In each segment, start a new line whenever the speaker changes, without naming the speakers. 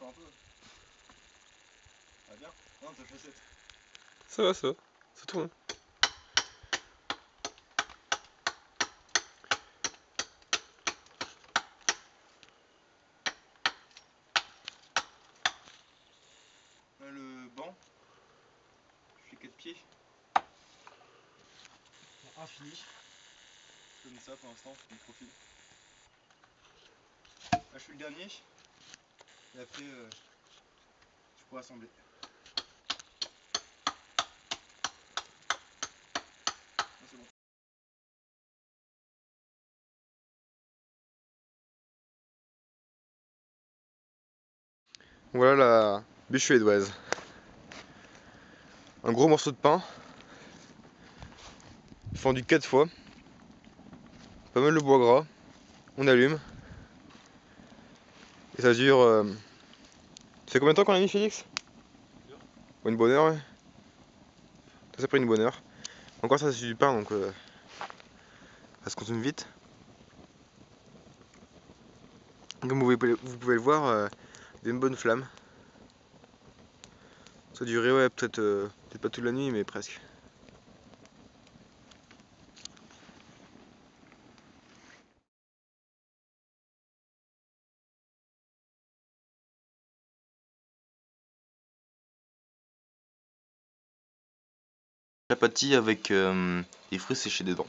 encore un peu. Ah bien. Non, t'as chaussette.
Ça va, c'est tout. Hein.
Là, le banc, je fais 4 pieds. Infini. Comme ça pour l'instant, mon profil. Là, je fais le dernier. Et après, je pourrais assembler. Là, c'est bon.
Voilà la bûche suédoise. Un gros morceau de pain, fendu 4 fois, pas mal de bois gras, on allume, et ça dure... Ça fait combien de temps qu'on a mis, Félix? Une bonne heure, ouais. Ça prend une bonne heure. Encore ça c'est du pain, donc ça se consomme vite. Comme vous pouvez le voir, il y a une bonne flamme. Ça a duré, ouais, peut-être pas toute la nuit, mais presque.
Chapati avec des fruits séchés dedans.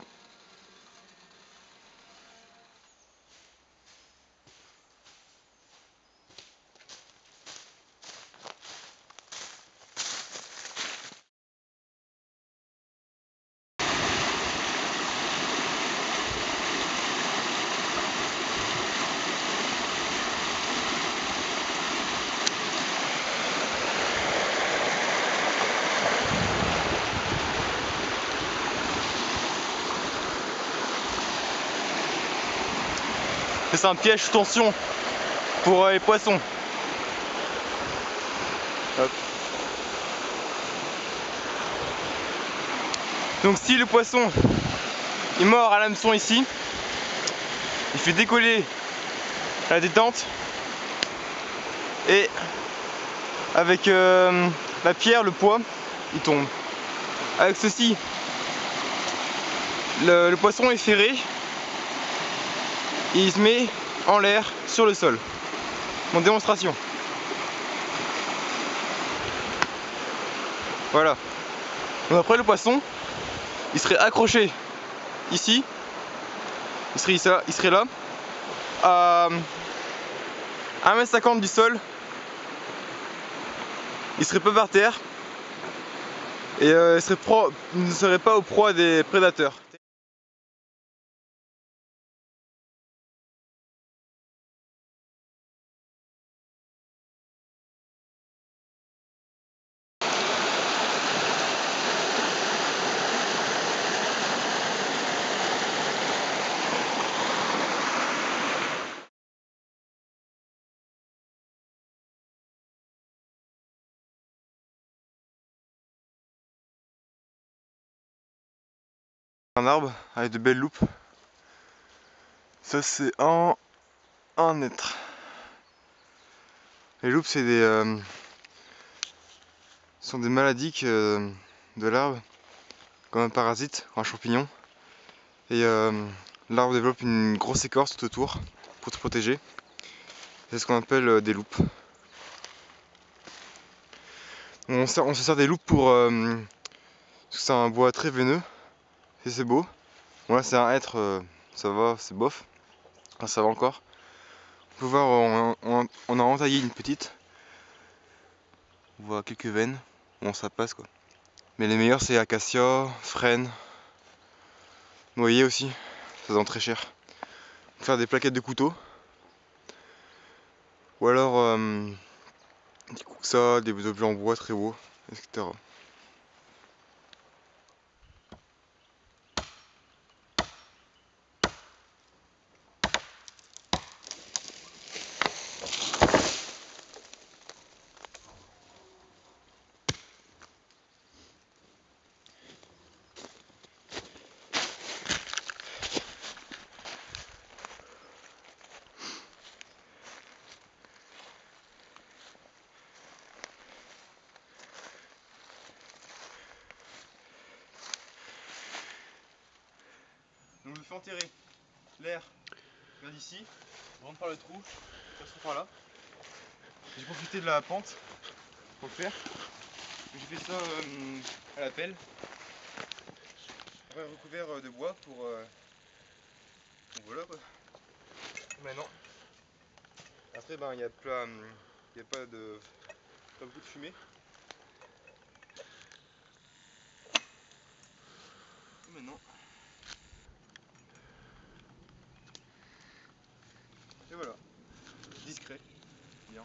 C'est un piège sous tension pour les poissons. Hop. Donc si le poisson est mort à l'hameçon ici, il fait décoller la détente et avec la pierre, le poids, il tombe. Avec ceci, le poisson est ferré et il se met en l'air sur le sol. Mon démonstration. Voilà. Donc après le poisson, il serait accroché ici, il serait là, à 1,50 m du sol, il serait pas par terre et il ne serait pas au proie des prédateurs. Un arbre avec de belles loupes. Ça c'est un être. Les loupes c'est sont des maladies de l'arbre, comme un parasite, un champignon. Et l'arbre développe une grosse écorce tout autour pour te protéger. C'est ce qu'on appelle des loupes. On se sert des loupes parce que c'est un bois très veineux et c'est beau. Bon là c'est un hêtre, ça va, c'est bof. Enfin, ça va encore. On peut voir, on a entaillé une petite. On voit quelques veines. Bon ça passe quoi. Mais les meilleurs c'est acacia, frêne, noyer aussi. Ça se vend très cher. On peut faire des plaquettes de couteau. Ou alors des coussas, des objets en bois très beaux, etc. fait enterrer l'air vers d'ici, je rentre par le trou, je passe par là. J'ai profité de la pente pour le faire. J'ai fait ça à la pelle. Après recouvert de bois pour donc voilà quoi. Maintenant. Après ben il n'y a pas beaucoup de fumée. Et maintenant. Et voilà. Discret. Bien.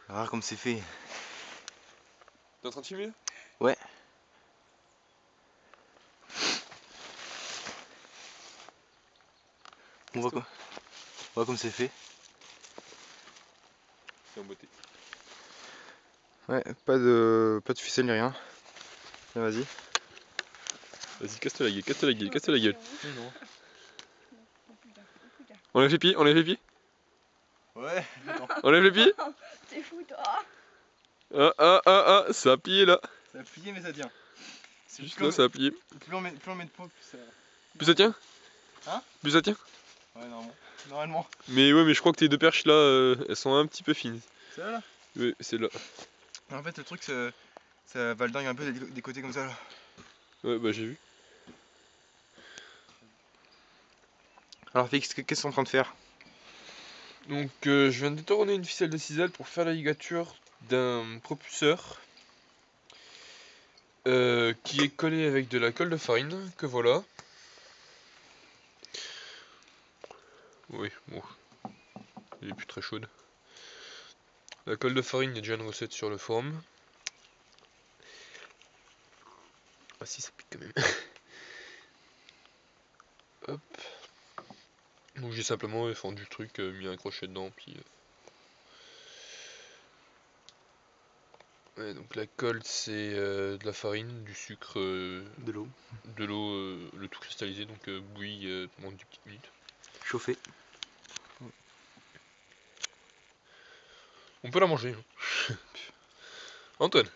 Rare comme c'est fait.
T'es en train de filmer là?
Ouais. On voit quoi? On voit comme c'est fait.
C'est en beauté.
Ouais, pas de ficelle ni rien. Tiens, vas-y.
Vas-y, casse-toi la gueule, casse-toi la gueule, casse-toi la gueule.
Non.
Enlève les pieds, enlève les pieds.
Ouais.
Enlève les pieds.
T'es fou toi.
Ah, ça a plié là.
Ça a plié mais ça tient.
Juste là, ça a plié.
Plus on met de poids, plus ça.
Plus ça tient?
Hein?
Plus ça tient?
Ouais, normalement.
Mais ouais, mais je crois que tes deux perches là, elles sont un petit peu fines.
C'est là.
Ouais, c'est là.
En fait, le truc, ça va le dingue un peu des côtés comme ça là.
Ouais, bah j'ai vu.
Alors, Félix, qu'est-ce qu'on est en train de faire?
Donc je viens de détourner une ficelle de cisaille pour faire la ligature d'un propulseur qui est collé avec de la colle de farine, que voilà. Oui, bon, elle est plus très chaude. La colle de farine, il y a déjà une recette sur le forum. Ah si, ça pique quand même. Hop. Donc j'ai simplement fendu le truc, mis un crochet dedans, puis... Ouais, donc la colle c'est de la farine, du sucre,
De l'eau.
Le tout cristallisé, donc bouilli pendant 10 petites minutes.
Chauffé.
On peut la manger. Hein. Antoine.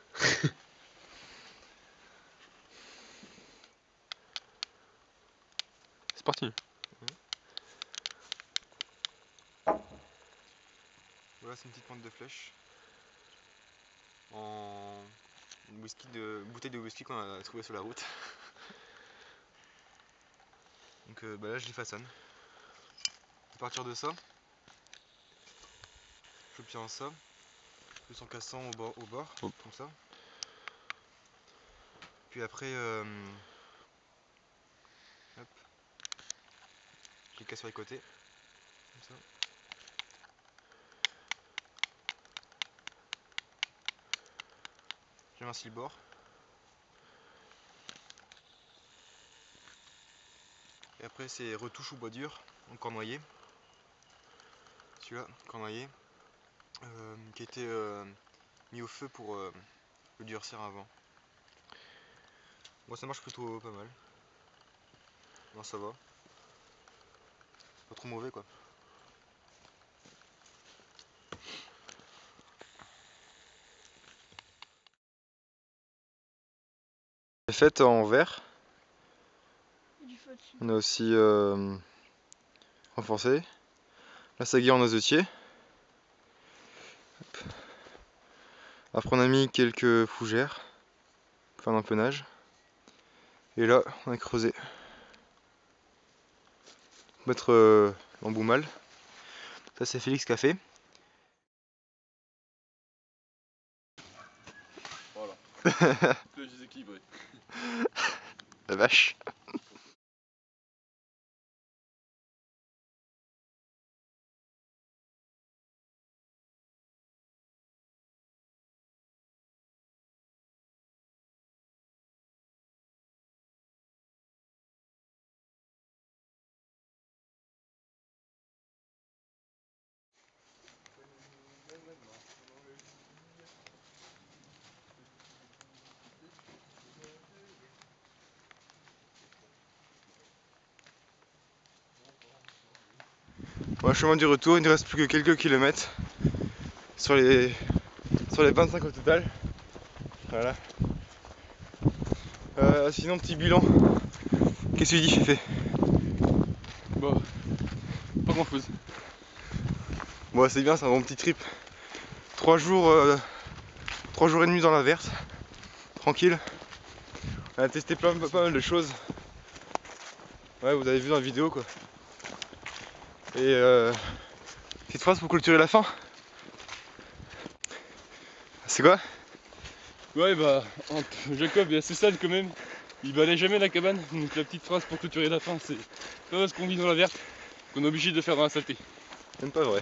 C'est parti.
Voilà, c'est une petite pointe de flèche. En bouteille de whisky qu'on a trouvé sur la route. Donc bah là, je les façonne. À partir de ça, j'obtiens ça. Plus en cassant au bord,
Hop.
comme ça. Puis après, hop, je les casse sur les côtés, comme ça. J'émincis le bord. Et après, c'est retouche au bois dur, en cornoyer. Celui-là, cornoyer, qui a été mis au feu pour le durcir avant. Moi, ça marche plutôt pas mal. Non, ça va. Pas trop mauvais quoi. C'est faite en verre.
Du feu dessus.
On a aussi renforcé. La sagui en noisetier. Hop. Après on a mis quelques fougères pour faire un empennage. Et là on a creusé. Pour mettre l'emboumal. Ça c'est Félix qui a fait.
Voilà. Le déséquilibré.
La vache. Bon, chemin du retour, il ne reste plus que quelques kilomètres sur les 25 au total. Voilà. Sinon, petit bilan. Qu'est-ce que tu dis, Féfé?
Bah, pas grand chose.
Bon, c'est bien, c'est un bon petit trip. 3 jours et demi dans la verse. Tranquille. On a testé pas mal de choses. Ouais, vous avez vu dans la vidéo quoi. Et petite phrase pour clôturer la fin. C'est quoi?
Ouais, bah, Jacob est assez sale quand même. Il balaye jamais la cabane. Donc la petite phrase pour clôturer la fin, c'est pas parce qu'on vit dans la verte qu'on est obligé de faire dans la saleté.
Même pas vrai.